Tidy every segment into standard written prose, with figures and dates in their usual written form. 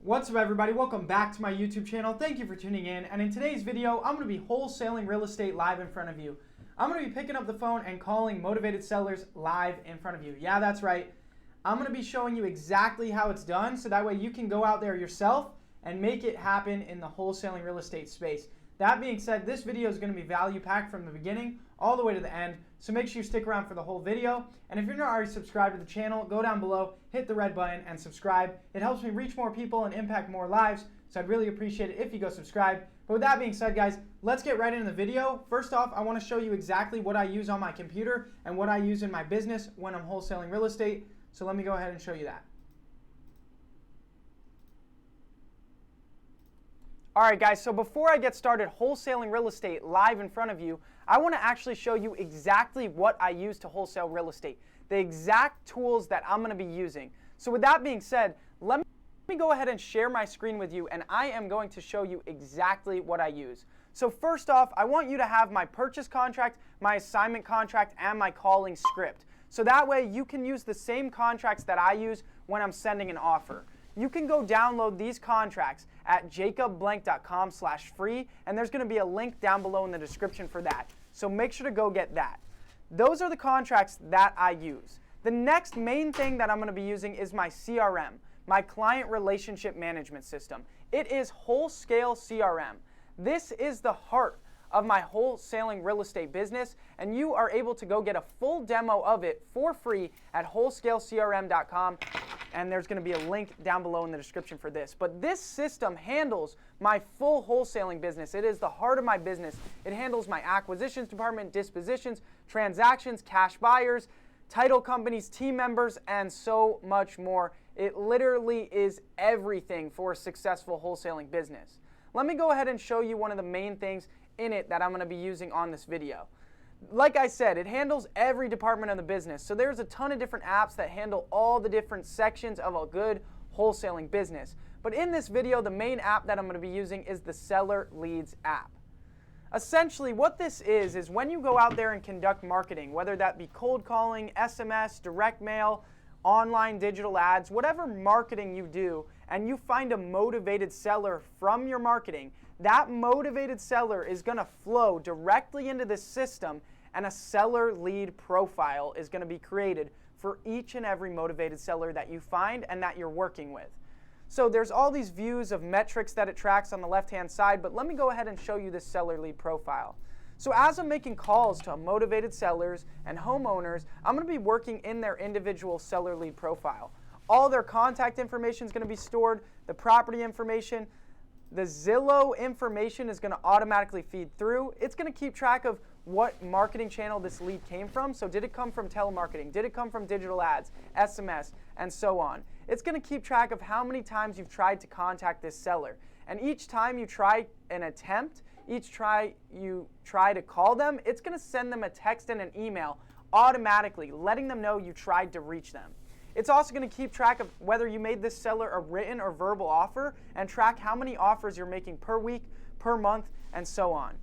What's up, everybody? Welcome back to my YouTube channel. Thank you for tuning in. And in today's video, I'm going to be wholesaling real estate live in front of you. I'm going to be picking up the phone and calling motivated sellers live in front of you. Yeah, that's right. I'm going to be showing you exactly how it's done so that way you can go out there yourself and make it happen in the wholesaling real estate space. That being said, this video is going to be value packed from the beginning all the way to the end, so make sure you stick around for the whole video. And if you're not already subscribed to the channel, go down below, hit the red button, and subscribe. It helps me reach more people and impact more lives, so I'd really appreciate it if you go subscribe. But with that being said, guys, let's get right into the video. First off, I want to show you exactly what I use on my computer and what I use in my business when I'm wholesaling real estate. So let me go ahead and show you that. All right, guys, so before I get started wholesaling real estate live in front of you, I want to actually show you exactly what I use to wholesale real estate, the exact tools that I'm going to be using. So with that being said, let me go ahead and share my screen with you, and I am going to show you exactly what I use. So first off, I want you to have my purchase contract, my assignment contract, and my calling script. So that way you can use the same contracts that I use when I'm sending an offer. You can go download these contracts at jacobblank.com/free, and there's going to be a link down below in the description for that. So make sure to go get that. Those are the contracts that I use. The next main thing that I'm going to be using is my CRM, my client relationship management system. It is Wholesale CRM. This is the heart of my wholesaling real estate business, and you are able to go get a full demo of it for free at wholesalecrm.com. And there's going to be a link down below in the description for this. But this system handles my full wholesaling business. It is the heart of my business. It handles my acquisitions department, dispositions, transactions, cash buyers, title companies, team members, and so much more. It literally is everything for a successful wholesaling business. Let me go ahead and show you one of the main things in it that I'm going to be using on this video. Like I said, it handles every department of the business. So there's a ton of different apps that handle all the different sections of a good wholesaling business. But in this video, the main app that I'm going to be using is the Seller Leads app. Essentially, what this is when you go out there and conduct marketing, whether that be cold calling, SMS, direct mail, online digital ads, whatever marketing you do, and you find a motivated seller from your marketing, that motivated seller is going to flow directly into this system, and a seller lead profile is going to be created for each and every motivated seller that you find and that you're working with. So there's all these views of metrics that it tracks on the left-hand side, but let me go ahead and show you this seller lead profile. So as I'm making calls to motivated sellers and homeowners, I'm going to be working in their individual seller lead profile. All their contact information is going to be stored, the property information, the Zillow information is going to automatically feed through. It's going to keep track of what marketing channel this lead came from. So did it come from telemarketing? Did it come from digital ads, SMS, and so on? It's going to keep track of how many times you've tried to contact this seller. And each time you try an attempt, each try you try to call them, it's going to send them a text and an email automatically, letting them know you tried to reach them. It's also going to keep track of whether you made this seller a written or verbal offer and track how many offers you're making per week, per month, and so on.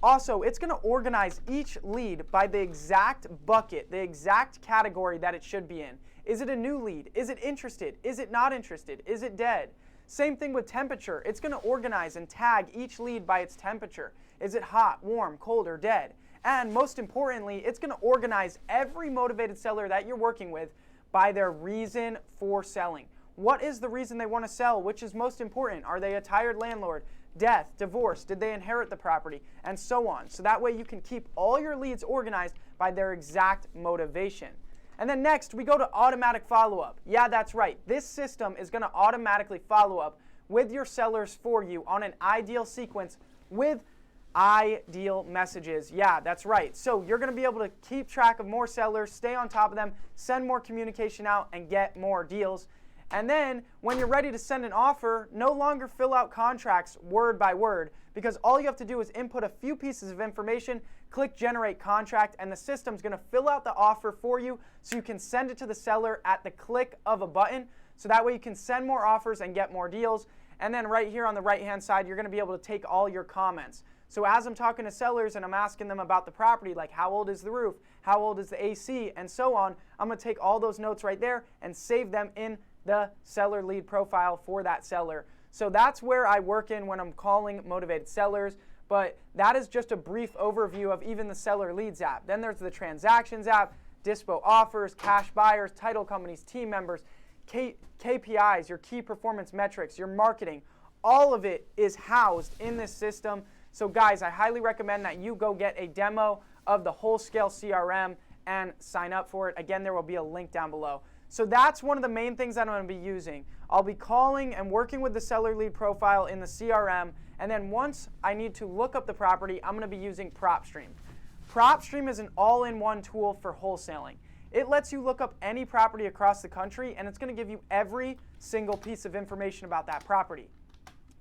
Also, it's going to organize each lead by the exact bucket, the exact category that it should be in. Is it a new lead? Is it interested? Is it not interested? Is it dead? Same thing with temperature. It's going to organize and tag each lead by its temperature. Is it hot, warm, cold, or dead? And most importantly, it's going to organize every motivated seller that you're working with by their reason for selling. What is the reason they want to sell? Which is most important? Are they a tired landlord? Death, divorce, did they inherit the property? And so on. So that way you can keep all your leads organized by their exact motivation. And then next, we go to automatic follow-up. Yeah, that's right. This system is going to automatically follow up with your sellers for you on an ideal sequence with ideal messages. Yeah, that's right. So you're going to be able to keep track of more sellers, stay on top of them, send more communication out, and get more deals. And then when you're ready to send an offer, no longer fill out contracts word by word, because all you have to do is input a few pieces of information, click generate contract, and the system's going to fill out the offer for you so you can send it to the seller at the click of a button. So that way you can send more offers and get more deals. And then right here on the right-hand side, you're going to be able to take all your comments. So as I'm talking to sellers and I'm asking them about the property, like how old is the roof, how old is the AC, and so on, I'm going to take all those notes right there and save them in the seller lead profile for that seller. So that's where I work in when I'm calling motivated sellers. But that is just a brief overview of even the seller leads app. Then there's the transactions app, dispo offers, cash buyers, title companies, team members, KPIs, your key performance metrics, your marketing. All of it is housed in this system. So guys, I highly recommend that you go get a demo of the Wholesale CRM and sign up for it. Again, there will be a link down below. So that's one of the main things that I'm going to be using. I'll be calling and working with the seller lead profile in the CRM, and then once I need to look up the property, I'm going to be using PropStream. PropStream is an all-in-one tool for wholesaling. It lets you look up any property across the country, and it's going to give you every single piece of information about that property.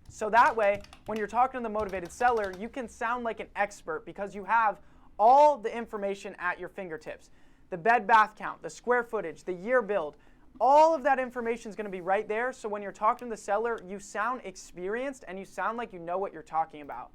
So that way, when you're talking to the motivated seller, you can sound like an expert because you have all the information at your fingertips. The bed bath count, the square footage, the year build, all of that information is going to be right there. So when you're talking to the seller, you sound experienced and you sound like you know what you're talking about.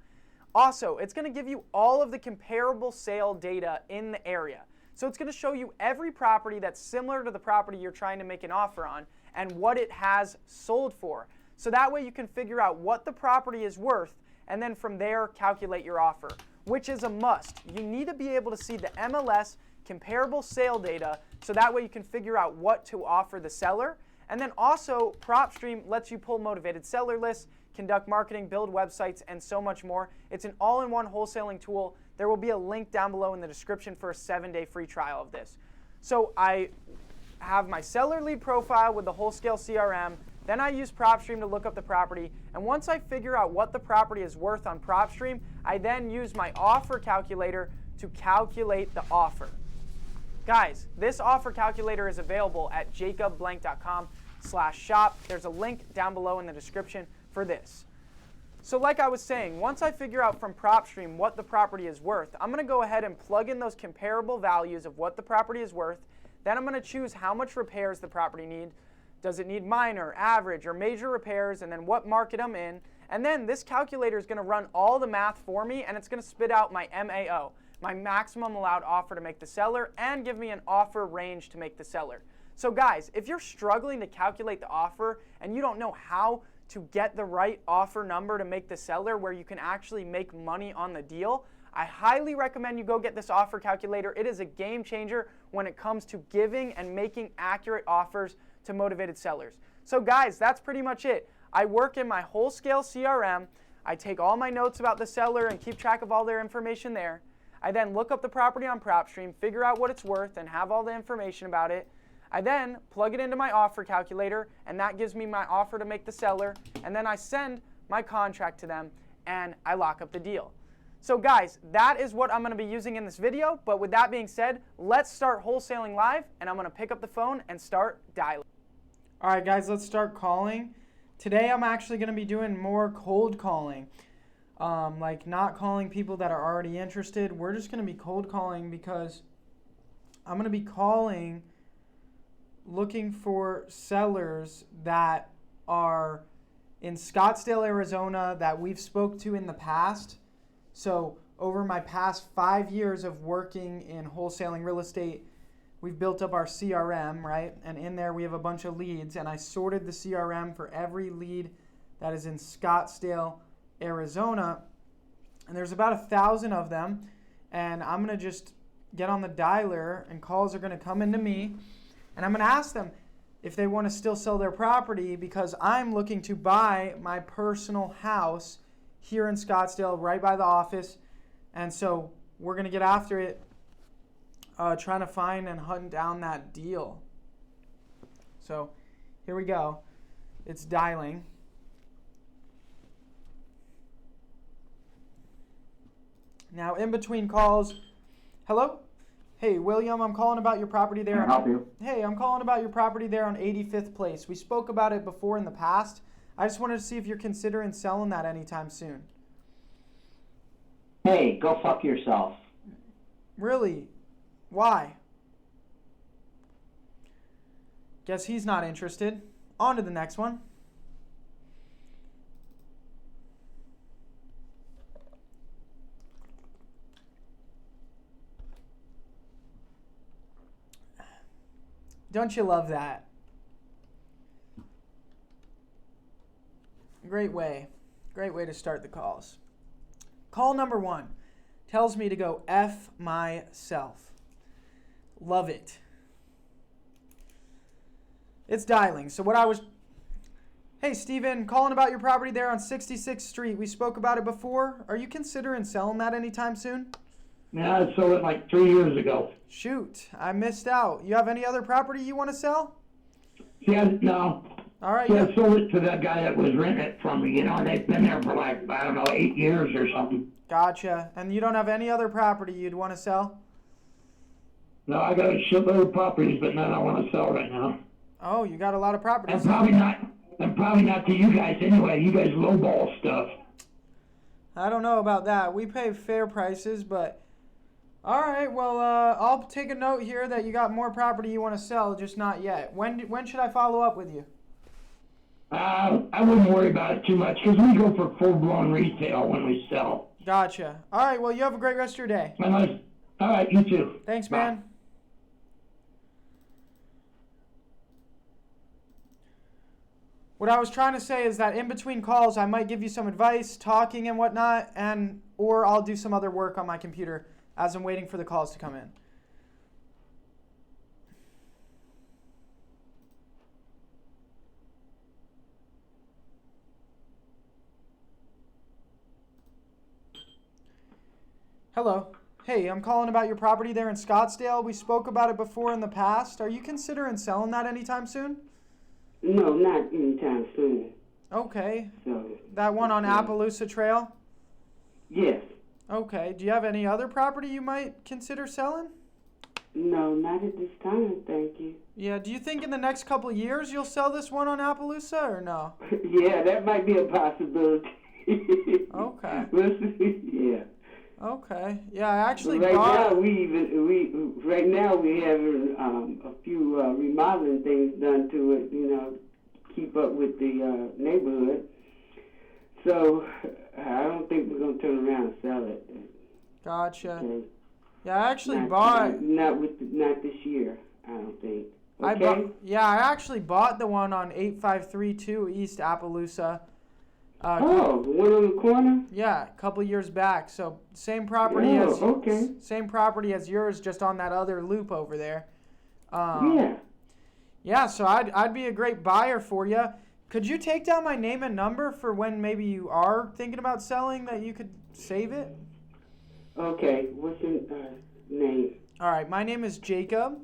Also, it's going to give you all of the comparable sale data in the area. So it's going to show you every property that's similar to the property you're trying to make an offer on and what it has sold for. So that way you can figure out what the property is worth and then from there calculate your offer, which is a must. You need to be able to see the MLS comparable sale data so that way you can figure out what to offer the seller. And then also PropStream lets you pull motivated seller lists, conduct marketing, build websites, and so much more. It's an all-in-one wholesaling tool. There will be a link down below in the description for a 7-day free trial of this. So I have my seller lead profile with the Wholesale CRM. Then I use PropStream to look up the property. And once I figure out what the property is worth on PropStream, I then use my offer calculator to calculate the offer. Guys, this offer calculator is available at jacobblank.com/shop. There's a link down below in the description for this. So like I was saying, once I figure out from PropStream what the property is worth, I'm going to go ahead and plug in those comparable values of what the property is worth. Then I'm going to choose how much repairs the property needs. Does it need minor, average, or major repairs, and then what market I'm in. And then this calculator is going to run all the math for me, and it's going to spit out my MAO, my maximum allowed offer to make the seller, and give me an offer range to make the seller. So guys, if you're struggling to calculate the offer and you don't know how to get the right offer number to make the seller where you can actually make money on the deal, I highly recommend you go get this offer calculator. It is a game changer when it comes to giving and making accurate offers to motivated sellers. So guys, that's pretty much it. I work in my Wholesale CRM. I take all my notes about the seller and keep track of all their information there. I then look up the property on PropStream, figure out what it's worth, and have all the information about it. I then plug it into my offer calculator, and that gives me my offer to make the seller, and then I send my contract to them, and I lock up the deal. So guys, that is what I'm going to be using in this video, but with that being said, let's start wholesaling live, and I'm going to pick up the phone and start dialing. All right, guys, let's start calling. Today, I'm actually going to be doing more cold calling, like not calling people that are already interested. We're just going to be cold calling because I'm going to be calling looking for sellers that are in Scottsdale, Arizona that we've spoke to in the past. So over my past 5 years of working in wholesaling real estate, we've built up our CRM, right? And in there we have a bunch of leads, and I sorted the CRM for every lead that is in Scottsdale, Arizona. And there's about 1,000 of them, and I'm going to just get on the dialer, and calls are going to come into me, and I'm going to ask them if they want to still sell their property because I'm looking to buy my personal house here in Scottsdale right by the office. And so we're going to get after it, trying to find and hunt down that deal. So here we go. It's dialing. Now in between calls, hello? Hey, William, I'm calling about your property there. Can I help you? Hey, I'm calling about your property there on 85th Place. We spoke about it before in the past. I just wanted to see if you're considering selling that anytime soon. Hey, go fuck yourself. Really? Why? Guess he's not interested. On to the next one. Don't you love that? Great way. Great way to start the calls. Call number 1 tells me to go F myself. Love it. It's dialing. So hey, Steven, calling about your property there on 66th Street. We spoke about it before. Are you considering selling that anytime soon? Yeah, I sold it like 3 years ago. Shoot, I missed out. You have any other property you want to sell? Yeah, no. All right. Yeah, I sold it to that guy that was renting it from me. They've been there for like, I don't know, 8 years or something. Gotcha. And you don't have any other property you'd want to sell? No, I got a shitload of properties, but none I want to sell right now. Oh, you got a lot of properties. I'm probably not to you guys anyway. You guys lowball stuff. I don't know about that. We pay fair prices, but all right. Well, I'll take a note here that you got more property you want to sell, just not yet. When should I follow up with you? I wouldn't worry about it too much because we go for full-blown retail when we sell. Gotcha. All right. Well, you have a great rest of your day. All right, you too. Thanks, Bye. man. What I was trying to say is that in between calls, I might give you some advice, talking and whatnot, or I'll do some other work on my computer as I'm waiting for the calls to come in. Hello. Hey, I'm calling about your property there in Scottsdale. We spoke about it before in the past. Are you considering selling that anytime soon? No, not anytime soon. Okay. So That one on Appaloosa Trail? yes. Okay. Do you have any other property you might consider selling? No, not at this time, thank you. Yeah. Do you think in the next couple of years you'll sell this one on Appaloosa or no? Yeah, that might be a possibility. Okay. We'll see. Yeah. Okay. Yeah, I actually But bought. right now we having a few remodeling things done to it, keep up with the neighborhood. So I don't think we're gonna turn around and sell it. Gotcha. Okay. Yeah, I actually Not bought. not this year. I don't think. Okay. I actually bought the one on 8532 East Appaloosa. The one on the corner? Yeah, a couple years back. So same property same property as yours, just on that other loop over there. Yeah. Yeah, so I'd be a great buyer for you. Could you take down my name and number for when maybe you are thinking about selling, that you could save it? Okay. What's your name? All right, my name is Jacob.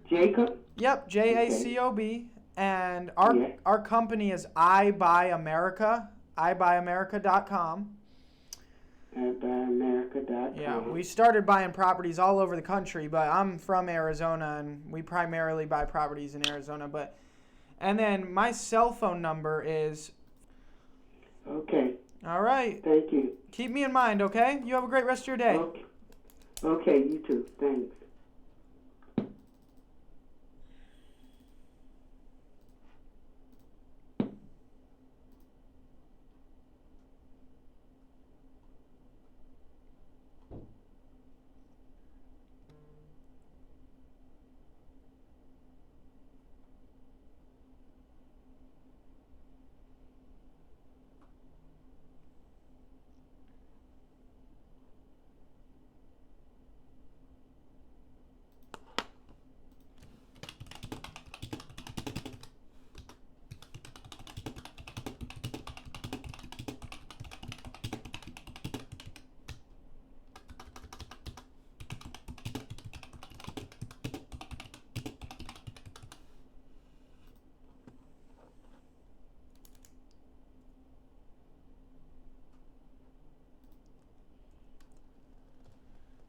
Jacob? Yep, Jacob. And our company is I Buy America, ibuyamerica.com. ibuyamerica.com. Yeah, we started buying properties all over the country, but I'm from Arizona, and we primarily buy properties in Arizona. And then my cell phone number is... Okay. All right. Thank you. Keep me in mind, okay? You have a great rest of your day. Okay, you too. Thanks.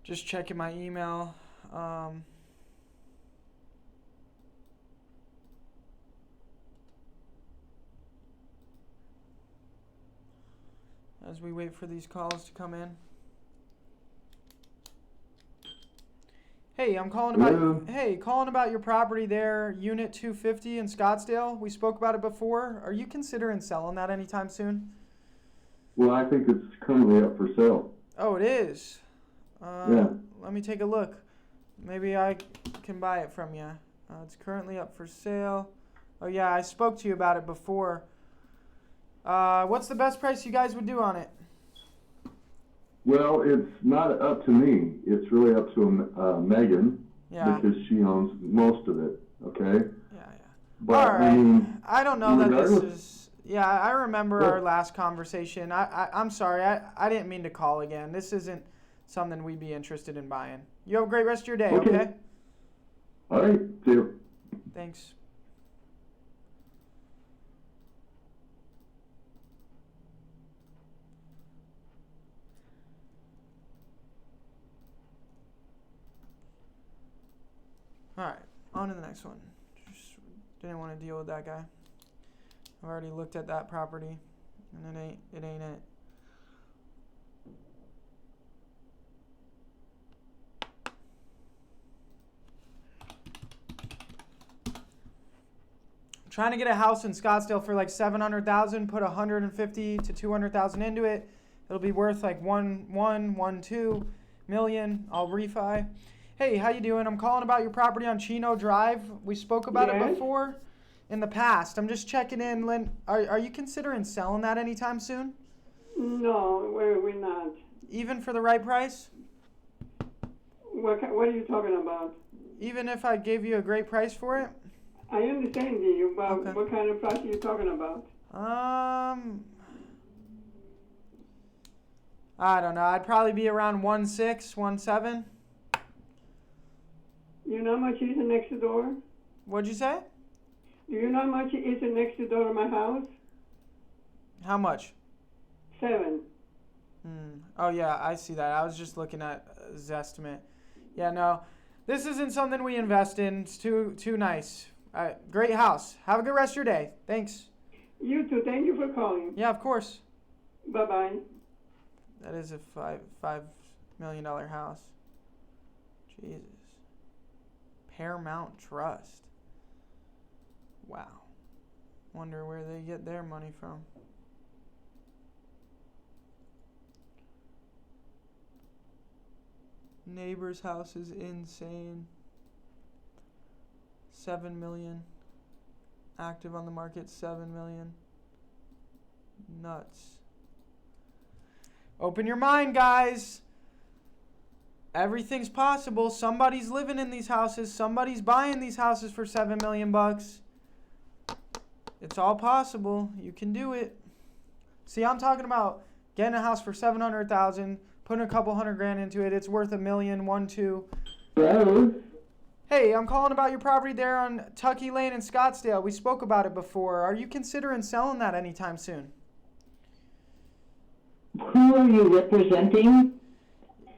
Just checking my email. As we wait for these calls to come in. Hey, I'm calling about your property there, Unit 250 in Scottsdale. We spoke about it before. Are you considering selling that anytime soon? Well, I think it's currently up for sale. Oh, it is? Yeah. Let me take a look. Maybe I can buy it from you. It's currently up for sale. Oh, yeah, I spoke to you about it before. What's the best price you guys would do on it? Well, it's not up to me. It's really up to Megan Yeah. because she owns most of it. Okay. Yeah. But All right. I mean, I don't know that this regardless- is. Yeah, I remember Yeah. our last conversation. I'm sorry. I didn't mean to call again. This isn't something we'd be interested in buying. You have a great rest of your day. Okay. Okay. All right. See you. Thanks. All right, on to the next one. Just didn't want to deal with that guy. I've already looked at that property, and it ain't it. I'm trying to get a house in Scottsdale for like $700,000. Put 150 to 200,000 into it. It'll be worth like 1.2 million. I'll refi. Hey, how you doing? I'm calling about your property on Chino Drive. We spoke about it Yes. before in the past. I'm just checking in. Lynn, are you considering selling that anytime soon? No, we're not. Even for the right price? What are you talking about? Even if I gave you a great price for it? I understand you, but Okay. what kind of price are you talking about? I don't know. I'd probably be around 1.6, 1.7. You know how much is it next door? What'd you say? Do you know how much is it next door to my house? How much? 7. Oh yeah, I see that. I was just looking at Zestimate. Yeah, no, this isn't something we invest in. It's too nice. Great house. Have a good rest of your day. Thanks. You too. Thank you for calling. Yeah, of course. Bye-bye. That is a $5 million house. Jesus. Paramount Trust. Wow. Wonder where they get their money from. Neighbor's house is insane. 7 million. Active on the market, 7 million. Nuts. Open your mind, guys. Everything's possible. Somebody's living in these houses. Somebody's buying these houses for 7 million bucks. It's all possible. You can do it. See, I'm talking about getting a house for 700,000, putting a couple $100,000 into it. It's worth $1 million, 1.2. Hello? Hey, I'm calling about your property there on Tucky Lane in Scottsdale. We spoke about it before. Are you considering selling that anytime soon? Who are you representing?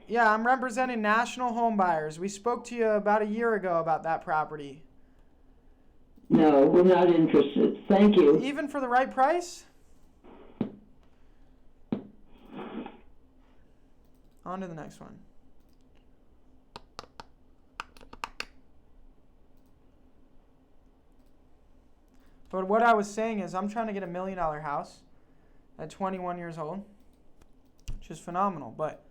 Yeah, I'm representing National Home Buyers. We spoke to you about a year ago about that property. No, we're not interested. Thank you. Even for the right price? On to the next one. But what I was saying is I'm trying to get $1 million house at 21 years old, which is phenomenal, but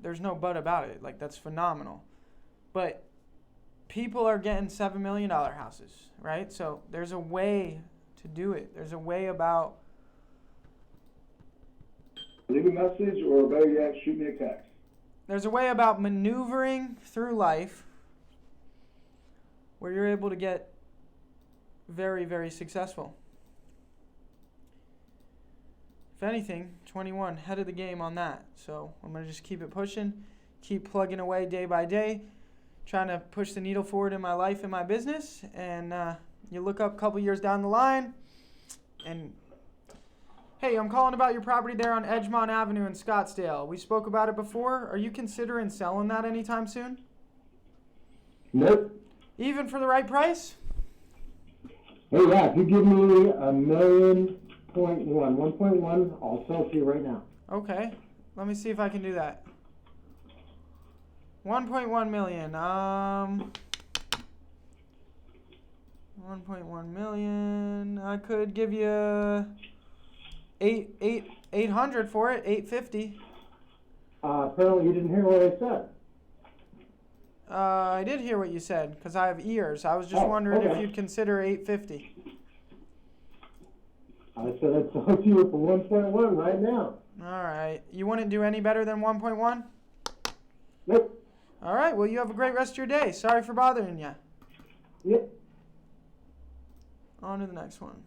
there's no but about it. Like, that's phenomenal. But people are getting $7 million houses, right? So there's a way to do it. There's a way about... Leave a message, or better yet, shoot me a text. There's a way about maneuvering through life where you're able to get very, very successful. If anything, 21, head of the game on that. So I'm going to just keep it pushing, keep plugging away day by day, trying to push the needle forward in my life and my business. And you look up a couple years down the line, and hey, I'm calling about your property there on Edgemont Avenue in Scottsdale. We spoke about it before. Are you considering selling that anytime soon? Nope. Even for the right price? Hey, yeah, if you give me $1.1 million, 1.1, I'll sell to you right now. Okay, let me see if I can do that. 1.1 million. 1.1 million. I could give you 800 for it. 850. Apparently you didn't hear what I said. I did hear what you said because I have ears. I was just wondering if okay. you'd consider 850. I said I'd sell it to you for 1.1 right now. All right. You wouldn't do any better than 1.1? Nope. All right. Well, you have a great rest of your day. Sorry for bothering you. Yep. On to the next one.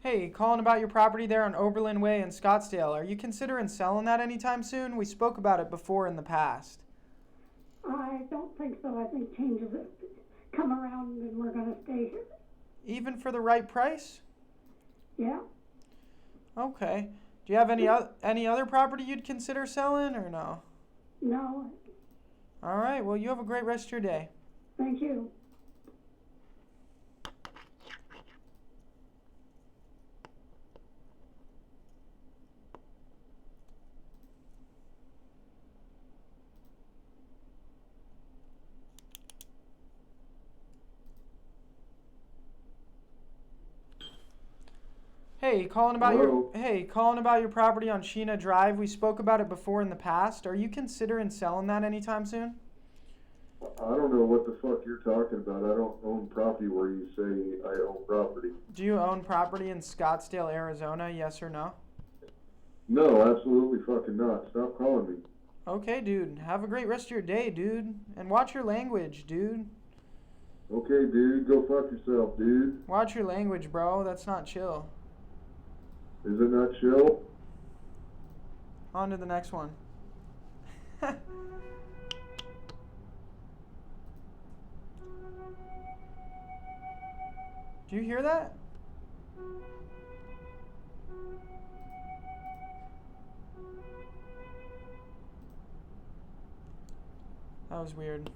Hey, calling about your property there on Oberlin Way in Scottsdale. Are you considering selling that anytime soon? We spoke about it before in the past. I don't think so. I think changes have come around and we're going to stay here. Even for the right price? Yeah. Okay. Do you have any other property you'd consider selling or no? No. All right. Well, you have a great rest of your day. Thank you. Hey, calling about your property on Sheena Drive. We spoke about it before in the past. Are you considering selling that anytime soon? I don't know what the fuck you're talking about. I don't own property where you say I own property. Do you own property in Scottsdale, Arizona? Yes or no? No, absolutely fucking not. Stop calling me. Okay, dude. Have a great rest of your day, dude. And watch your language, dude. Okay, dude, go fuck yourself, dude. Watch your language, bro. That's not chill. Is it not chill? On to the next one. Do you hear that? That was weird.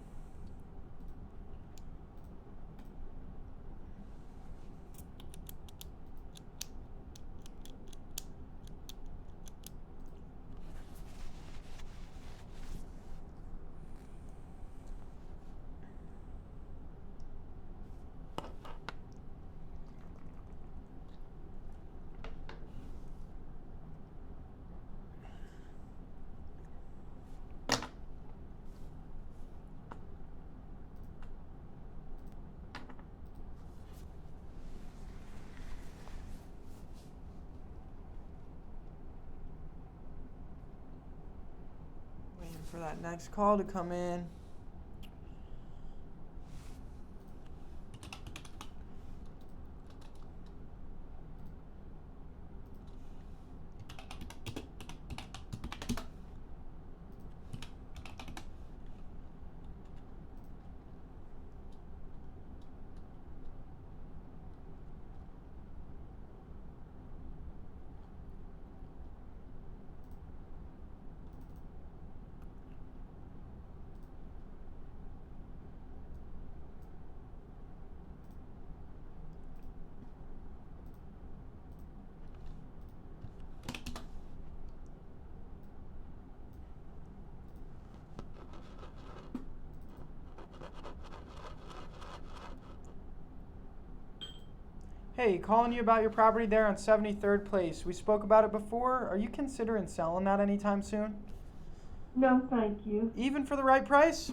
Waiting for that next call to come in. Hey, calling you about your property there on 73rd Place. We spoke about it before. Are you considering selling that anytime soon? No, thank you. Even for the right price?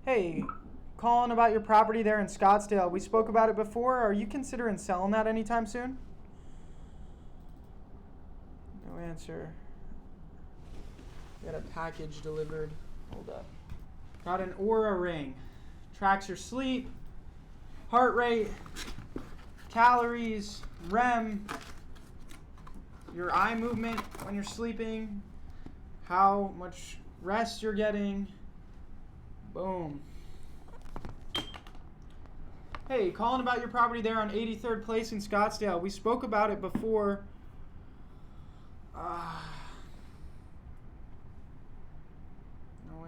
Hey, calling about your property there in Scottsdale. We spoke about it before. Are you considering selling that anytime soon? No answer. Got a package delivered. Hold up. Got an Aura ring. Tracks your sleep, heart rate, calories, REM, your eye movement when you're sleeping, how much rest you're getting. Boom. Hey, calling about your property there on 83rd Place in Scottsdale. We spoke about it before. No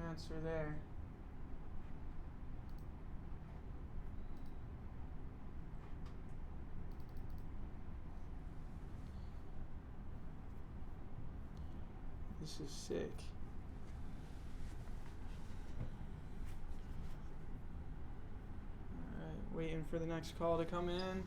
answer there. This is sick. Alright, waiting for the next call to come in.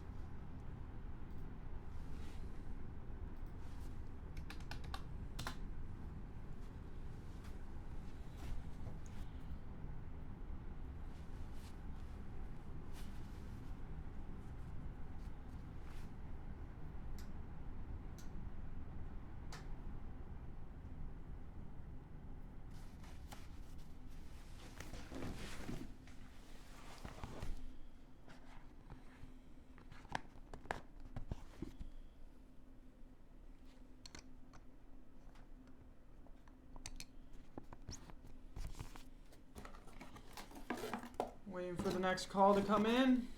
Waiting for the next call to come in.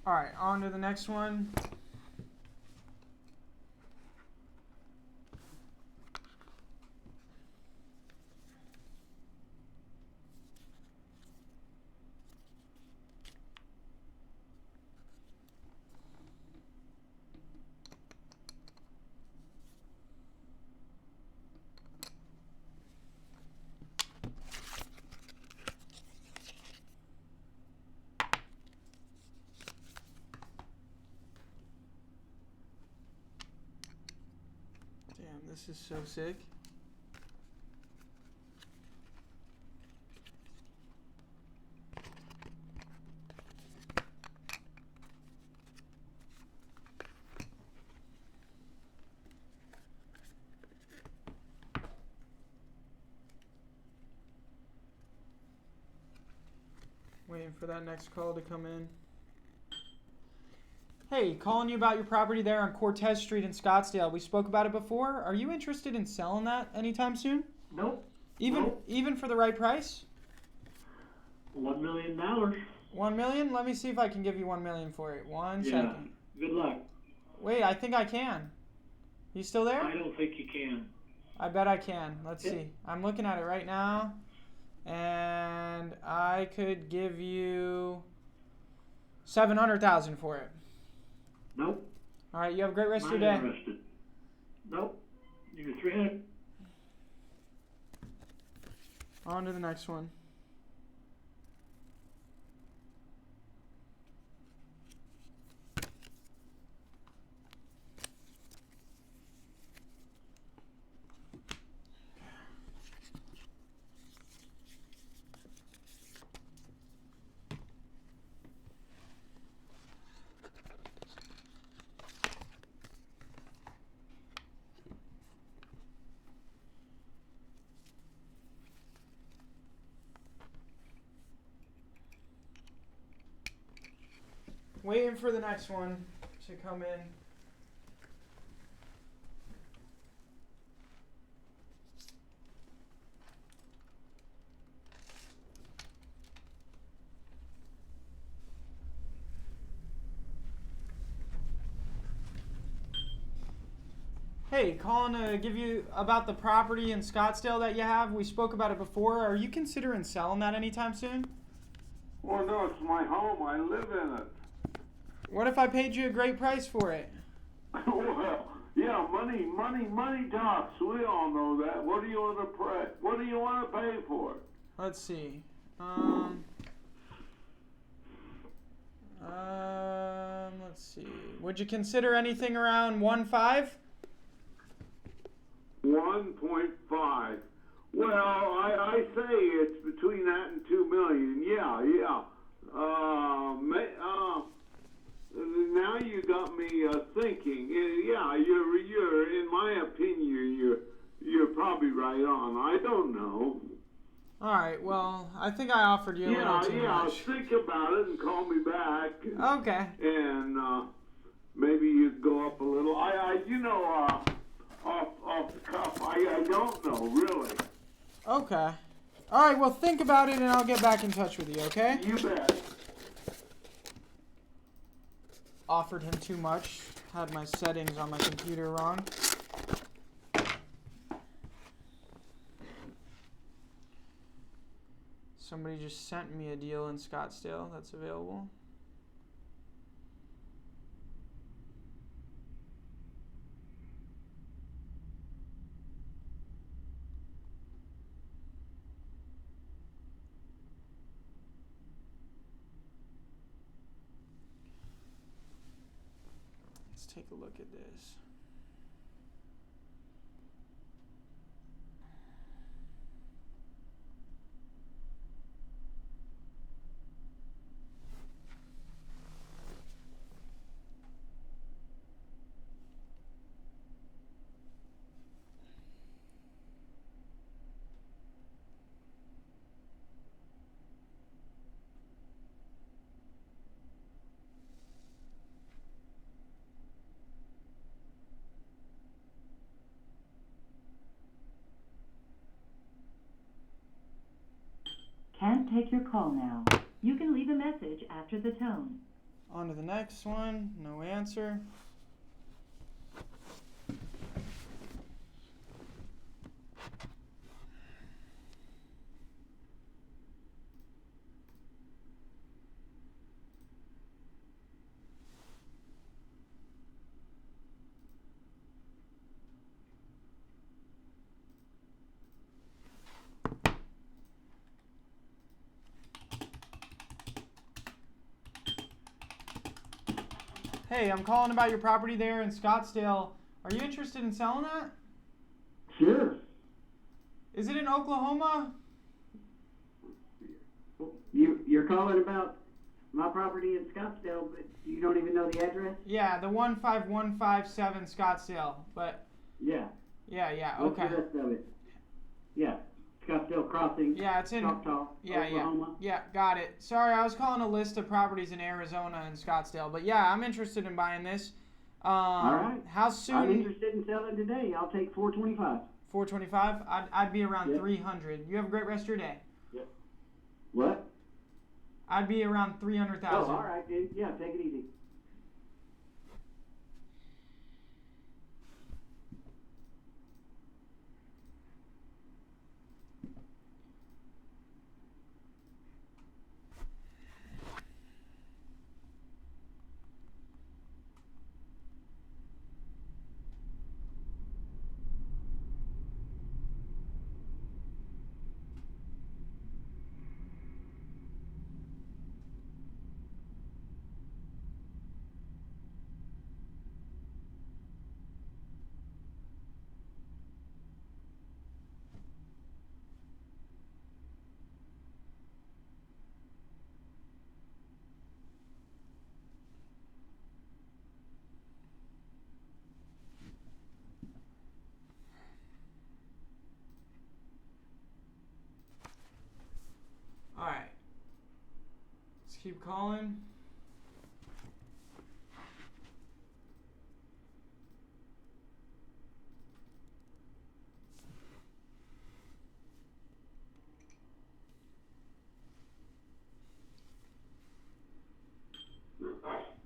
All right, on to the next one. Damn, this is so sick. Waiting for that next call to come in. Hey, calling you about your property there on Cortez Street in Scottsdale. We spoke about it before. Are you interested in selling that anytime soon? Nope. Even for the right price? $1 million. $1 million? Let me see if I can give you $1 million for it. One second. Good luck. Wait, I think I can. You still there? I don't think you can. I bet I can. Let's see. I'm looking at it right now. And I could give you $700,000 for it. Nope. All right, you have a great rest of your Not day. interested. Nope. You're 300. On to the next one. Waiting for the next one to come in. Hey, calling to give you about the property in Scottsdale that you have. We spoke about it before. Are you considering selling that anytime soon? Well, no, it's my home. I live in it. What if I paid you a great price for it? Well, yeah, money talks. We all know that. What do you want to pay? What do you want to pay for it? Let's see. Let's see. Would you consider anything around 1.5? 1.5. Well, I say it's between that and 2 million. Yeah. Now you got me thinking. Yeah, you're in my opinion, you're probably right on. I don't know. All right. Well, I think I offered you a little too much. Think about it and call me back. Okay. And maybe you go up a little. Off the cuff, I don't know really. Okay. All right. Well, think about it, and I'll get back in touch with you. Okay. You bet. Offered him too much. Had my settings on my computer wrong. Somebody just sent me a deal in Scottsdale that's available. Let's take a look at this. Can't take your call now. You can leave a message after the tone. On to the next one. No answer. Hey, I'm calling about your property there in Scottsdale. Are you interested in selling that? Sure. Is it in Oklahoma? You're calling about my property in Scottsdale, but you don't even know the address? Yeah, the 15157 Scottsdale. But Yeah. yeah, What's okay. the rest of it? Yeah. Scottsdale Crossing. Yeah, it's in Choctaw, Oklahoma. Yeah, got it. Sorry, I was calling a list of properties in Arizona and Scottsdale, but yeah, I'm interested in buying this. All right. How soon? I'm interested in selling today. I'll take $425. 425. I'd be around Yep. 300. You have a great rest of your day. Yep. What? I'd be around 300,000. Oh, all right, dude. Yeah, take it easy. All right. Let's keep calling.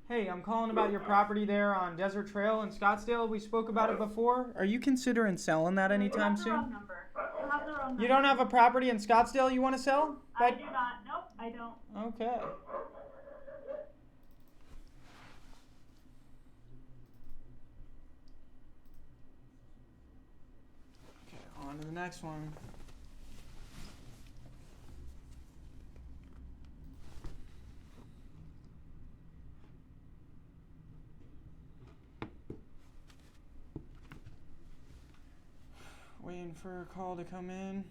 Hey, I'm calling about your property there on Desert Trail in Scottsdale. We spoke about it before. Are you considering selling that anytime soon? Wrong number. You have the wrong number. You don't have a property in Scottsdale you want to sell? I do not. Nope, I don't. Okay. Okay, on to the next one. Waiting waiting for a call to come in.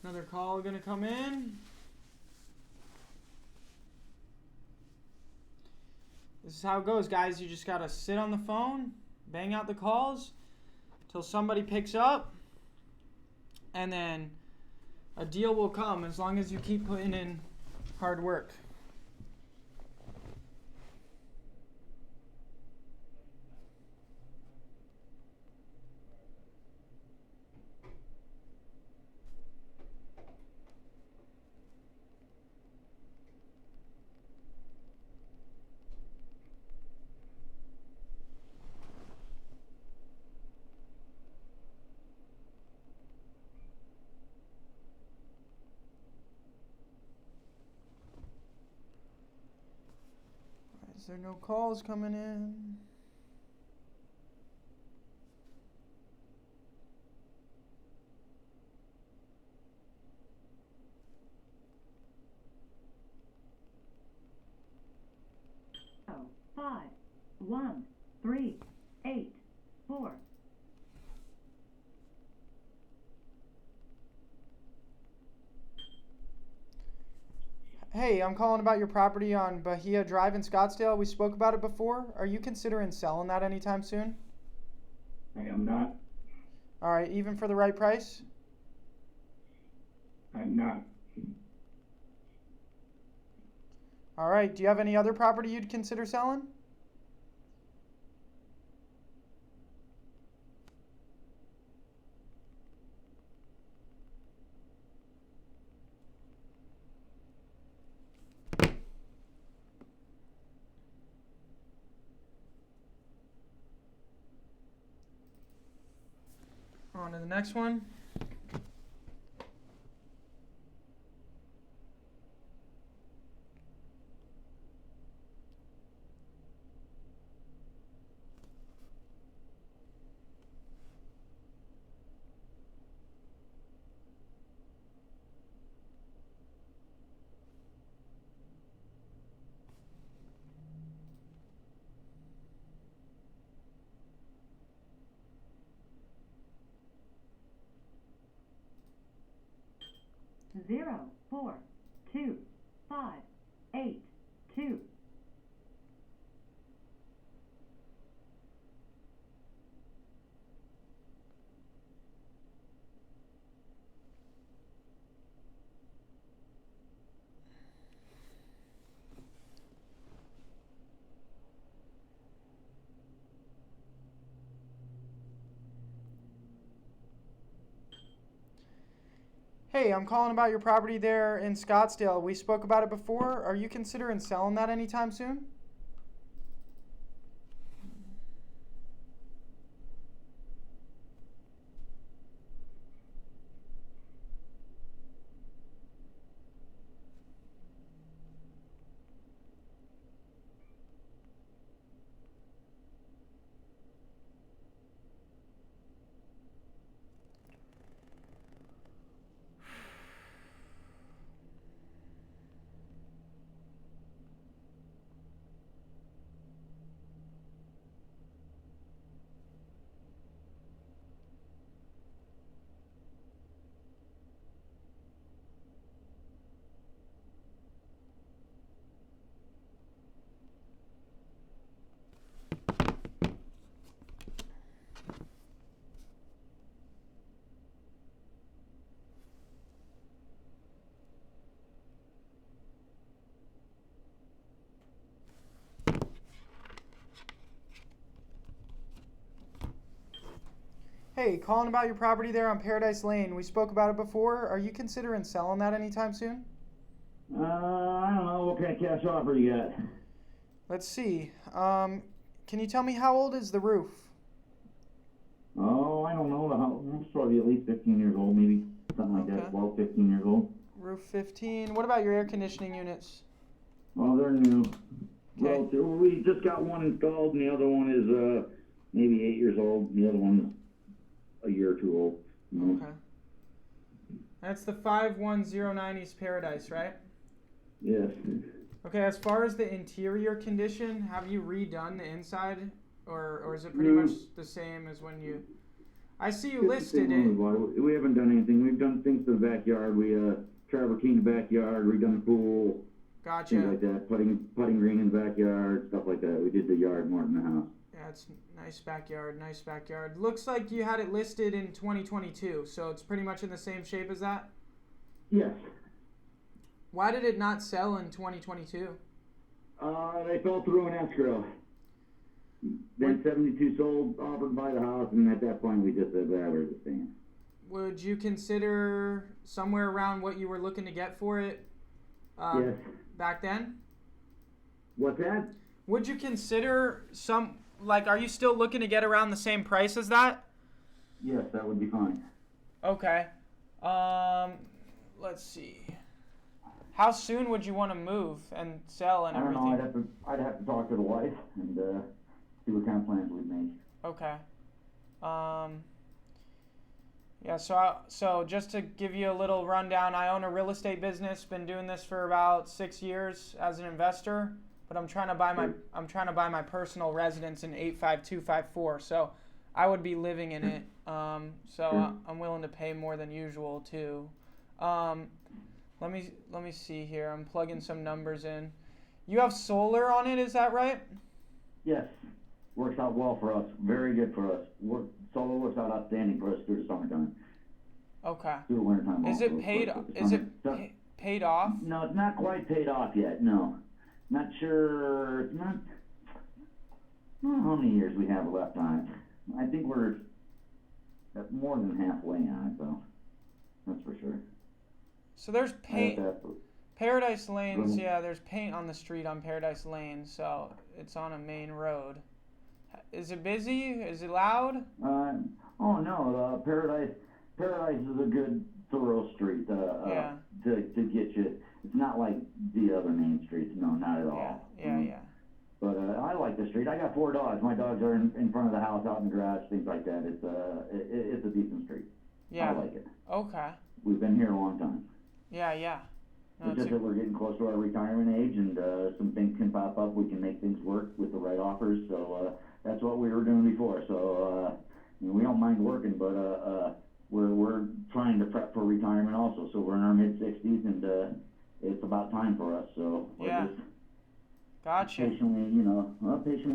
Another call gonna come in. This is how it goes, guys. You just gotta sit on the phone, bang out the calls till somebody picks up, and then a deal will come as long as you keep putting in hard work. Is there no calls coming in? Oh, 5, 1, 3, 8, 4. Hey, I'm calling about your property on Bahia Drive in Scottsdale. We spoke about it before. Are you considering selling that anytime soon? I am not. All right, even for the right price? I'm not. All right, do you have any other property you'd consider selling? On to the next one. Zero, 4, 2, 5, 8, 2. Hey, I'm calling about your property there in Scottsdale. We spoke about it before. Are you considering selling that anytime soon? Hey, calling about your property there on Paradise Lane. We spoke about it before. Are you considering selling that anytime soon? I don't know. What kind of cash offer you got? Let's see. Can you tell me how old is the roof? Oh, I don't know. The house it's probably at least 15 years old, maybe. Something like that. 12, 15 years old. Roof 15. What about your air conditioning units? Well, they're new. Okay. Well, we just got one installed, and the other one is maybe 8 years old. The other one's a year or two old. You know? Okay. That's the 5109 East Paradise, right? Yes. Okay, as far as the interior condition, have you redone the inside? Or is it pretty much the same as when you... I see you listed it. We haven't done anything. We've done things to the backyard. We travertined the backyard, redone the pool. Gotcha. Things like that. Putting green in the backyard, stuff like that. We did the yard more than the house. Yeah, it's nice backyard, nice backyard. Looks like you had it listed in 2022, so it's pretty much in the same shape as that? Yes. Why did it not sell in 2022? They fell through an escrow. Then 72 sold, offered by the house, and at that point we just said, we're just staying. Would you consider somewhere around what you were looking to get for it yes. back then? What's that? Would you consider are you still looking to get around the same price as that? Yes, that would be fine. Okay. Let's see. How soon would you want to move and sell and everything? I don't know. I'd have to talk to the wife and see what kind of plans we'd make. Okay. Yeah, so just to give you a little rundown, I own a real estate business, been doing this for about 6 years as an investor, but I'm trying to buy my personal residence in 85254. So I would be living in it. I'm willing to pay more than usual too. Let me see here. I'm plugging some numbers in. You have solar on it, is that right? Yes. Works out well for us. Very good for us. Solar works out outstanding for us through the summertime. Okay. Through the wintertime. Is it paid? Is it paid off? No, it's not quite paid off yet. No, not sure. It's not. I don't know how many years we have left on it. I think we're at more than halfway on it, though. That's for sure. So there's paint. Paradise Lanes, yeah, there's paint on the street on Paradise Lane, so it's on a main road. Is it busy? Is it loud? Oh no, Paradise is a good thorough street yeah. to get you. It's not like the other main streets, no, not at all. Yeah. But I like the street. I got 4 dogs. My dogs are in front of the house, out in the garage, things like that. It's a decent street. Yeah. I like it. Okay. We've been here a long time. Yeah. No, it's just that we're getting close to our retirement age, and some things can pop up. We can make things work with the right offers. So that's what we were doing before. So we don't mind working, but we're trying to prep for retirement also. So we're in our mid-60s, and it's about time for us. So we're just gotcha. Patiently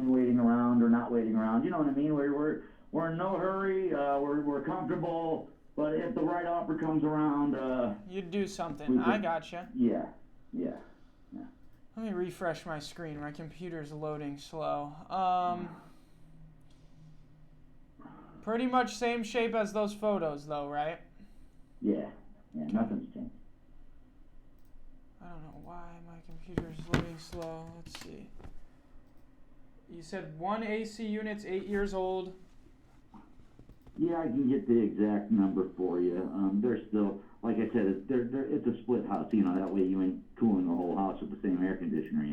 waiting around or not waiting around. You know what I mean? We're in no hurry. We're comfortable. But if the right offer comes around, you'd do something. I gotcha. Yeah. Let me refresh my screen. My computer's loading slow. Pretty much same shape as those photos, though, right? Yeah. Nothing's changed. I don't know why my computer's loading slow. Let's see. You said 1 AC unit's 8 years old. Yeah, I can get the exact number for you. They're still, like I said, it's a split house. That way you ain't cooling the whole house with the same air conditioner.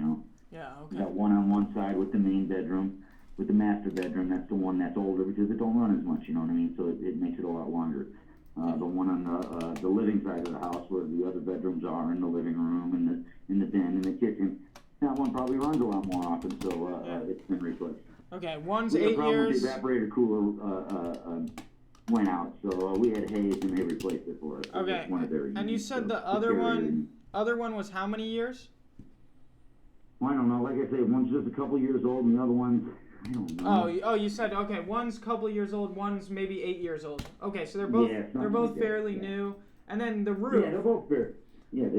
Yeah. Okay. You got one on one side with the main bedroom, with the master bedroom. That's the one that's older because it don't run as much. You know what I mean? So it makes it a lot longer. The one on the living side of the house where the other bedrooms are, in the living room, and in the den, and the kitchen. That one probably runs a lot more often, so it's been replaced. Okay, one's 8 years. The evaporator cooler went out, so we had haze and they replaced it for us. Okay, and you said the other one was how many years? Well, I don't know. Like I say, one's just a couple years old, and the other one's, I don't know. Oh, you said one's a couple years old, one's maybe 8 years old. Okay, so they're both fairly new. And then the roof. Yeah, they're both fair. Yeah.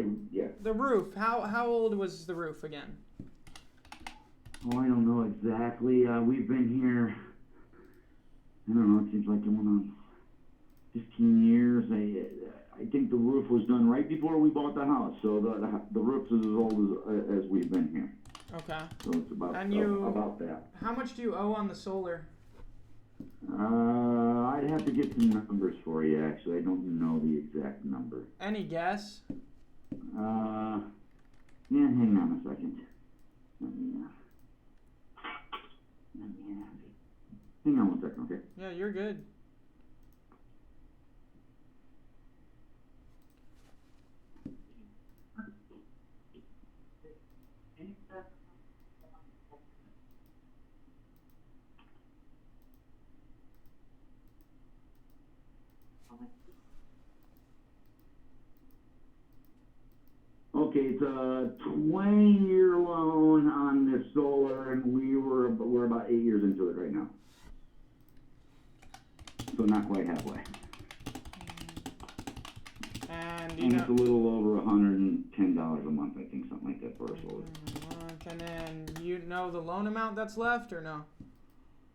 The roof. How old was the roof again? Oh, I don't know exactly. We've been here, I don't know, it seems like going on 15 years. I think the roof was done right before we bought the house, so the roof is as old as we've been here. Okay. So it's about about that. How much do you owe on the solar? I'd have to get some numbers for you. Actually, I don't know the exact number. Any guess? Yeah. Hang on a second. Hang on one second, okay? Yeah, you're good. Okay, it's a 20-year loan on this solar, and we're about 8 years into it right now. So not quite halfway. And it's a little over $110 a month, I think, something like that for a solar. And then you know the loan amount that's left, or no?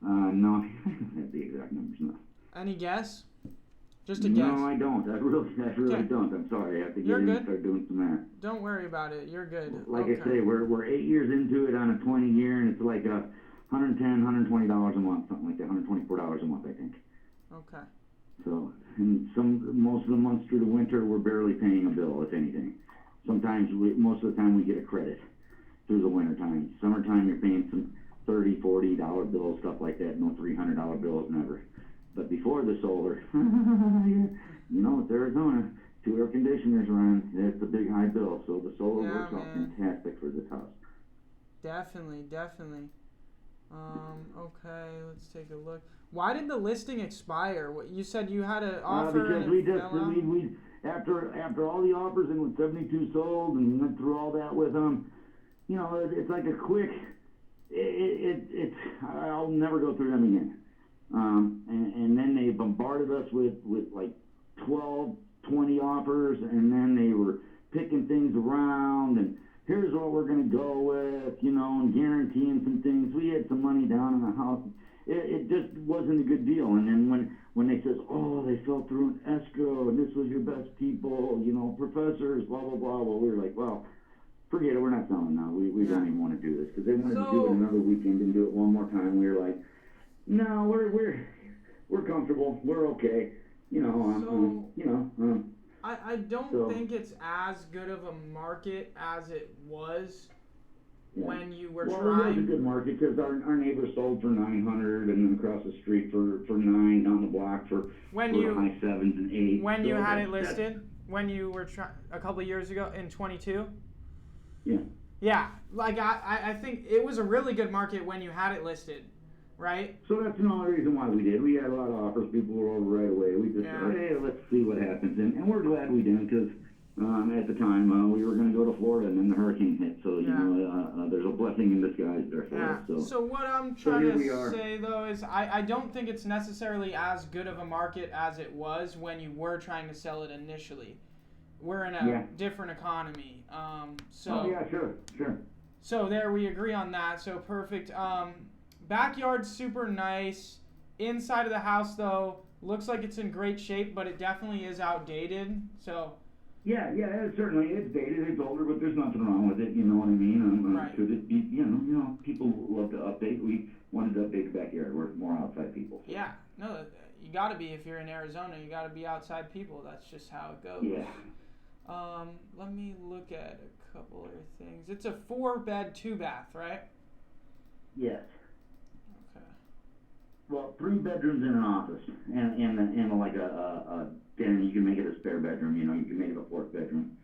No, I don't have the exact numbers, no. Any guess? Just a guess. No, I don't. I really don't. I'm sorry. I have to get in and start doing some math. Don't worry about it. You're good. Like I say, we're 8 years into it on a 20-year, and it's like $110, $120 a month, something like that. $124 a month, I think. Okay. So, and most of the months through the winter, we're barely paying a bill, if anything. Sometimes, most of the time, we get a credit through the winter time. Summertime, you're paying some $30, $40 bills, stuff like that. No $300 bills, never. But before the solar, it's Arizona. 2 air conditioners run. It's a big high bill, so the solar works out fantastic for this house. Definitely. Okay, let's take a look. Why did the listing expire? What you said you had an offer? Because we after all the offers and with 72 sold and went through all that with them, it's like a quick. I'll never go through them again. And then they bombarded us with like 12, 20 offers, and then they were picking things around, and here's what we're going to go with, and guaranteeing some things. We had some money down in the house. It just wasn't a good deal. And then when they says, oh, they fell through an escrow, and this was your best people, professors, blah, blah, blah. Well, we were like, well, forget it. We're not selling now. We don't even want to do this, because they wanted to do it another weekend and do it one more time. We were like, no, we're comfortable. We're okay. I don't think it's as good of a market as it was when you were trying. Well, it was a good market because our neighbor sold for $900, and then across the street for $9, down the block for high 7s and 8s. When you had it listed, when you were a couple of years ago in 22. Yeah. Yeah, like I think it was a really good market when you had it listed. Right? So that's another reason why we did. We had a lot of offers. People were over right away. We just said, hey, let's see what happens. And we're glad we didn't, because at the time we were going to go to Florida, and then the hurricane hit. So, there's a blessing in disguise there for us. So what I'm trying to say, though, is I don't think it's necessarily as good of a market as it was when you were trying to sell it initially. We're in a different economy. Sure. So there we agree on that. So perfect. Backyard's super nice. Inside of the house, though, looks like it's in great shape, but it definitely is outdated. So. Yeah, certainly it's dated, it's older, but there's nothing wrong with it. You know what I mean? Right. Could it be? People love to update. We wanted to update the backyard. We're more outside people. So. Yeah, no, you got to be if you're in Arizona. You got to be outside people. That's just how it goes. Yeah. Let me look at a couple other things. It's a 4-bed, 2-bath, right? Yes. Okay. Well, 3 bedrooms and an office, and like then you can make it a spare bedroom. You can make it a 4th bedroom.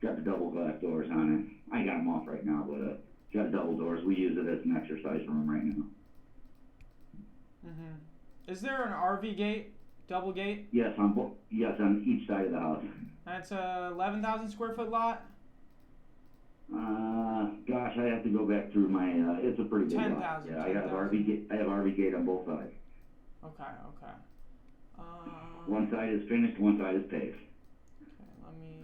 Got the double glass doors on it. I got them off right now, but got double doors. We use it as an exercise room right now. Mhm. Is there an RV gate, double gate? Yes, on each side of the house. That's a 11,000 square foot lot. Gosh, I have to go back through my. It's a pretty big lot. 10,000. Yeah, I have RV gate. I have RV gate on both sides. Okay. One side is finished, one side is paved. Okay, let me.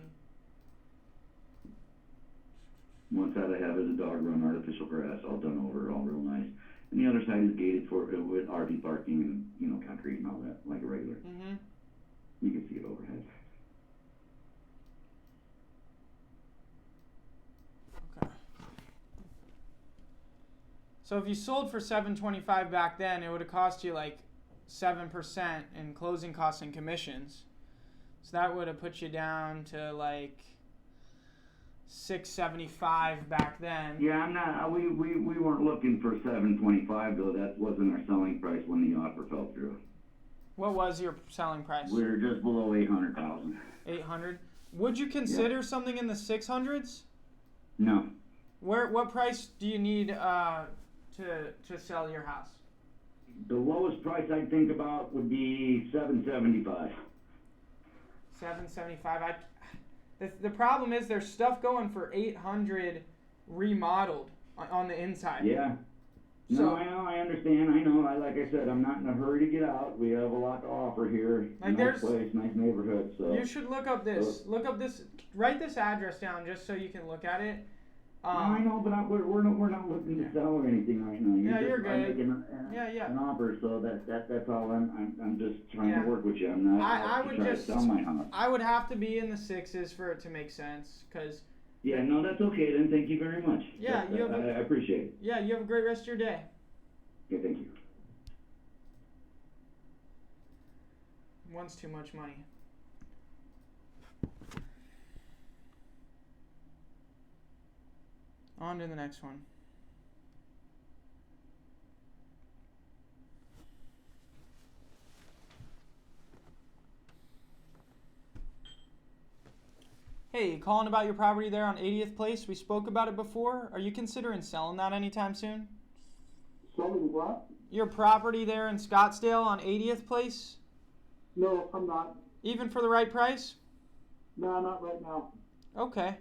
One side I have is a dog run, artificial grass, all done over, all real nice. And the other side is gated with RV parking and concrete and all that, like a regular. Mhm. You can see it overhead. Okay. So if you sold for $725 back then, it would have cost you like 7% in closing costs and commissions. So that would have put you down to like $675 back then. Yeah, I'm not. We weren't looking for $725 though. That wasn't our selling price when the offer fell through. What was your selling price? We were just below 800,000. 800. Would you consider something in the 600s? No. What price do you need to sell your house? The lowest price I'd think about would be $775. $775. The problem is there's stuff going for $800 remodeled on the inside. Yeah. No, I know, I understand, I know. Like I said, I'm not in a hurry to get out. We have a lot to offer here. Like nice place, nice neighborhood. So you should look up this. Look up this. Write this address down just so you can look at it. No, I know, but we're not looking to sell or anything right now. You're good. An offer, so that's all. I'm just trying to work with you. I'm not. I would try just to sell my house. I would have to be in the 6s for it to make sense, cause. Yeah, no, that's okay then. Thank you very much. Yeah, I appreciate it. Yeah, you have a great rest of your day. Okay, thank you. One's too much money. On to the next one. Hey, calling about your property there on 80th Place. We spoke about it before. Are you considering selling that anytime soon? Selling what? Your property there in Scottsdale on 80th Place? No, I'm not. Even for the right price? No, not right now. Okay.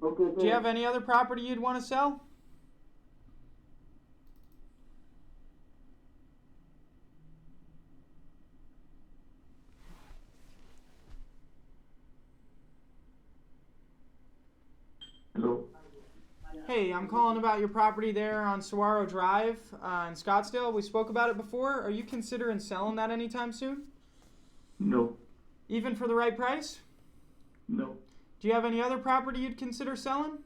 Okay. Do you have any other property you'd want to sell? Hello. Hey, I'm calling about your property there on Saguaro Drive in Scottsdale. We spoke about it before. Are you considering selling that anytime soon? No. Even for the right price? No. Do you have any other property you'd consider selling?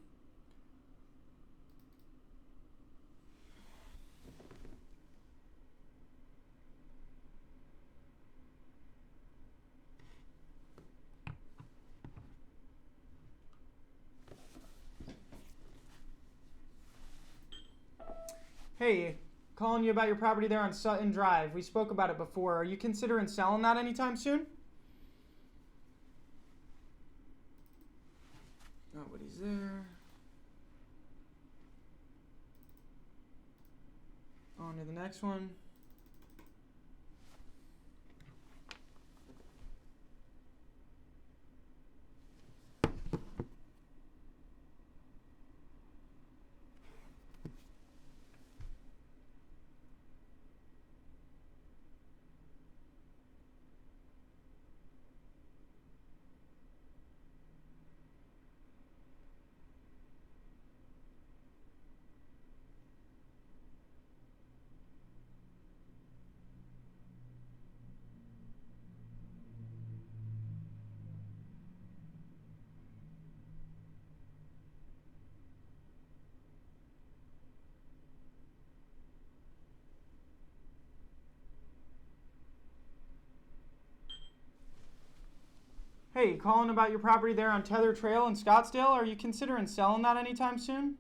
Hey, calling you about your property there on Sutton Drive. We spoke about it before. Are you considering selling that anytime soon? Nobody's there. On to the next one. Hey, calling about your property there on Tether Trail in Scottsdale. Are you considering selling that anytime soon?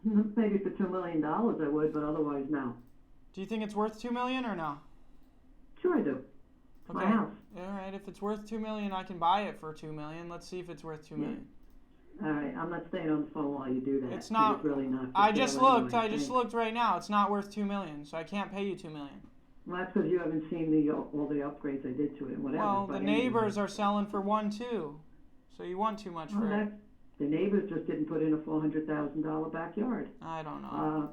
Maybe for $2 million I would, but otherwise no. Do you think it's worth $2 million or no? Sure I do. It's my house. All right, if it's worth $2 million, I can buy it for $2 million. Let's see if it's worth $2 million. All right, I'm not staying on the phone while you do that. It's not. It's really not. I just looked. I just looked right now. It's not worth $2 million, so I can't pay you $2 million. Well, that's because you haven't seen all the upgrades I did to it and whatever. Well, but the neighbors are selling for 1.2, so you want too much for it. The neighbors just didn't put in a $400,000 backyard. I don't know.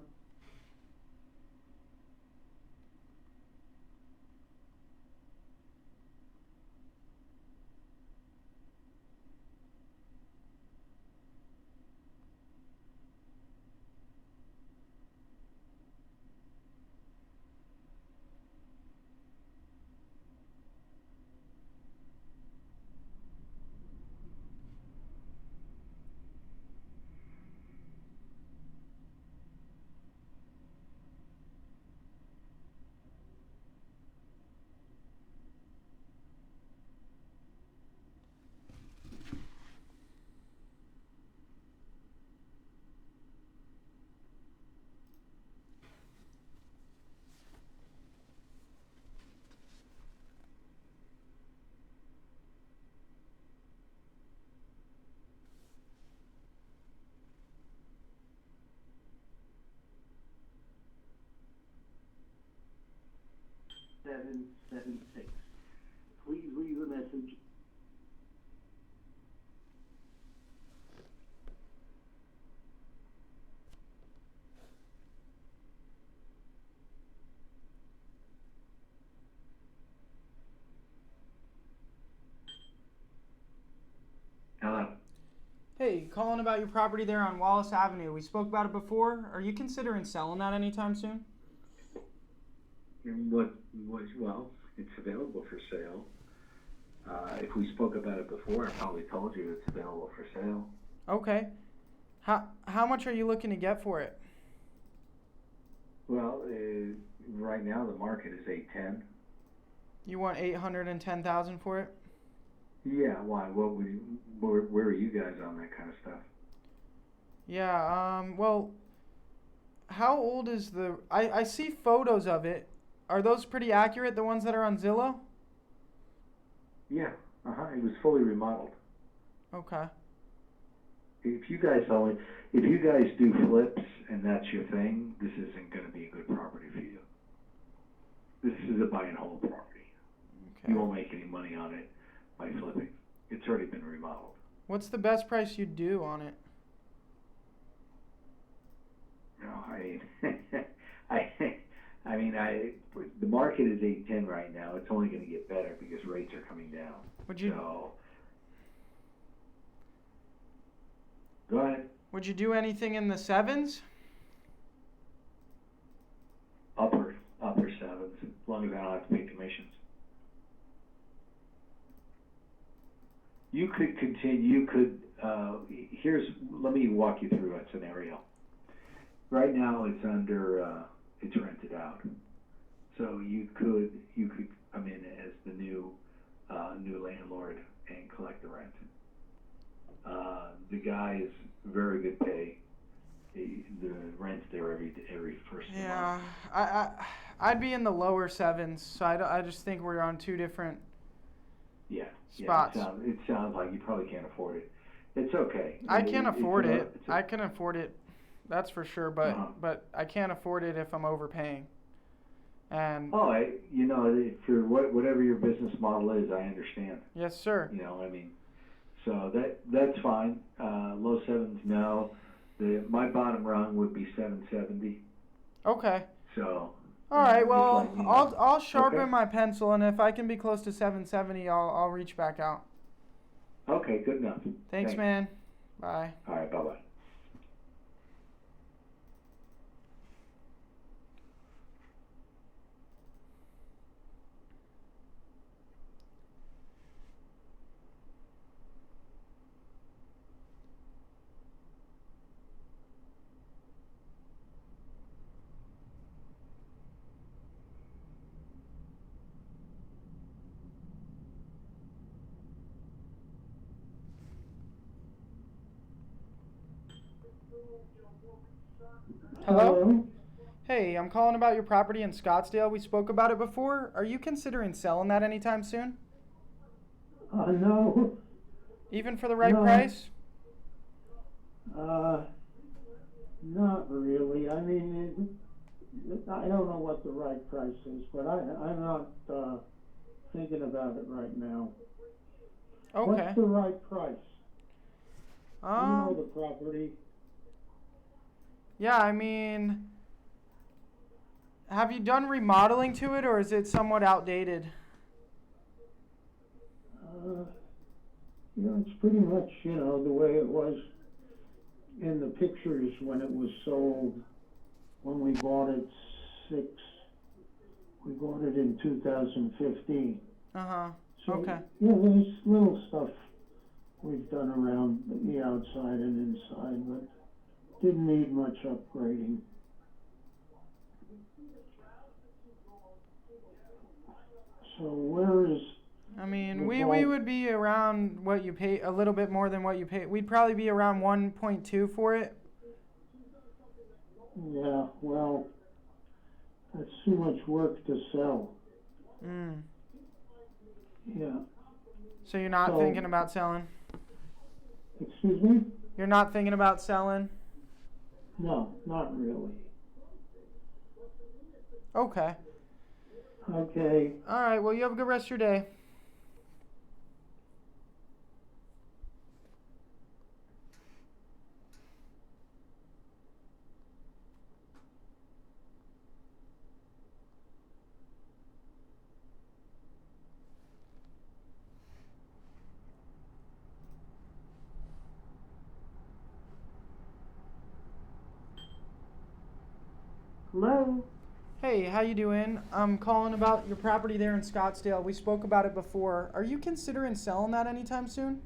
calling about your property there on Wallace Avenue. We spoke about it before. Are you considering selling that anytime soon? Well, it's available for sale. If we spoke about it before, I probably told you it's available for sale. Okay. How much are you looking to get for it? Well, right now the market is 810. You want 810,000 for it? Yeah. Why? Where are you guys on that kind of stuff? Yeah. Well, how old is the? I see photos of it. Are those pretty accurate? The ones that are on Zillow? Yeah. It was fully remodeled. Okay. If you guys do flips and that's your thing, this isn't going to be a good property for you. This is a buy and hold property. Okay. You won't make any money on it by flipping. It's already been remodeled. What's the best price you'd do on it? No, the market is 810 right now. It's only going to get better because rates are coming down. Go ahead. Would you do anything in the sevens? Upper sevens, as long as I don't have to pay commissions. You could continue. Let me walk you through a scenario. Right now, it's rented out. So you could come in as the new landlord and collect the rent. The guy is very good pay. The rent's there every first of the month. Yeah, I'd be in the lower sevens. So I just think we're on two different spots. Yeah, it sounds like you probably can't afford it. It's okay. I can afford it. I can afford it. That's for sure. But I can't afford it if I'm overpaying. And for whatever your business model is, I understand. Yes, sir. So that's fine. Low sevens, no. My bottom rung would be 770. Okay. So. All right. Well, you know. I'll sharpen my pencil, and if I can be close to 770, I'll reach back out. Okay. Good enough. Thanks, man. Bye. All right. Bye bye. Hello? Hey, I'm calling about your property in Scottsdale. We spoke about it before. Are you considering selling that anytime soon? No. Even for the right price? Not really. I mean, I don't know what the right price is, but I'm not thinking about it right now. Okay. What's the right price? You know the property. Yeah, I mean, have you done remodeling to it, or is it somewhat outdated? It's pretty much, the way it was in the pictures when it was sold, when we bought it we bought it in 2015. So, okay. Yeah, there's little stuff we've done around the outside and inside, but didn't need much upgrading. So where is... I mean, we would be around what you pay, a little bit more than what you pay. We'd probably be around 1.2 for it. Yeah, well, that's too much work to sell. Yeah. So you're not thinking about selling? Excuse me? You're not thinking about selling? No, not really. Okay. Okay. All right, well, you have a good rest of your day. Hello? Hey, how you doing? I'm calling about your property there in Scottsdale. We spoke about it before. Are you considering selling that anytime soon?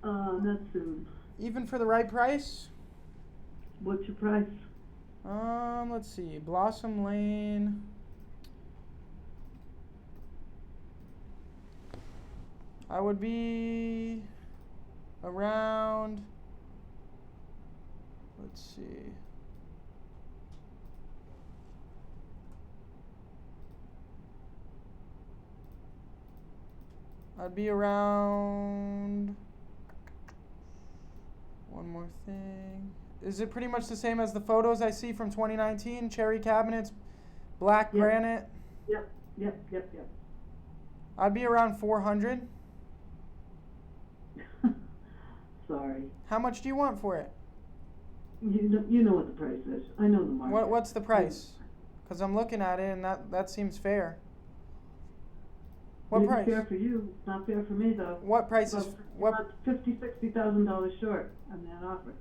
Not soon. Even for the right price? What's your price? Let's see. Blossom Lane. I would be around, let's see. I'd be around, one more thing. Is it pretty much the same as the photos I see from 2019? Cherry cabinets, black granite? Yep. I'd be around 400. Sorry. How much do you want for it? You know what the price is. I know the market. What's the price? Because I'm looking at it and that seems fair. What price? It's fair for you. It's not fair for me though. What price is about $50,000-$60,000 short on that offer.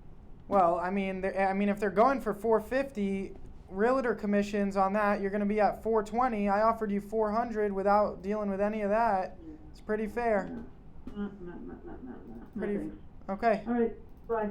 Well, I mean, if they're going for 450, realtor commissions on that, you're going to be at 420. I offered you 400 without dealing with any of that. It's pretty fair. No. Pretty. No, thanks. Okay. All right. Bye.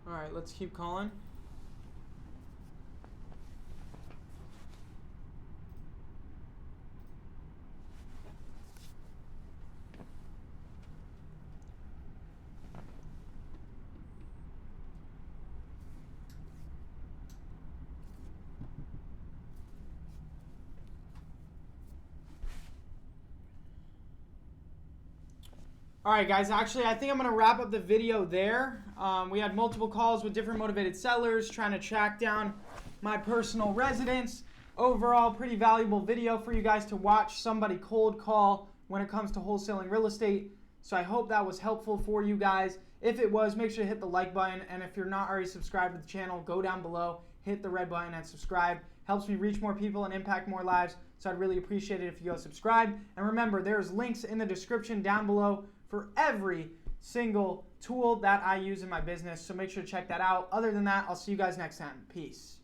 All right, let's keep calling. All right, guys, actually, I think I'm going to wrap up the video there. We had multiple calls with different motivated sellers trying to track down my personal residence. Overall, pretty valuable video for you guys to watch somebody cold call when it comes to wholesaling real estate. So I hope that was helpful for you guys. If it was, make sure to hit the like button. And if you're not already subscribed to the channel, go down below, hit the red button and subscribe. Helps me reach more people and impact more lives. So I'd really appreciate it if you go subscribe. And remember, there's links in the description down below for every single tool that I use in my business. So make sure to check that out. Other than that, I'll see you guys next time. Peace.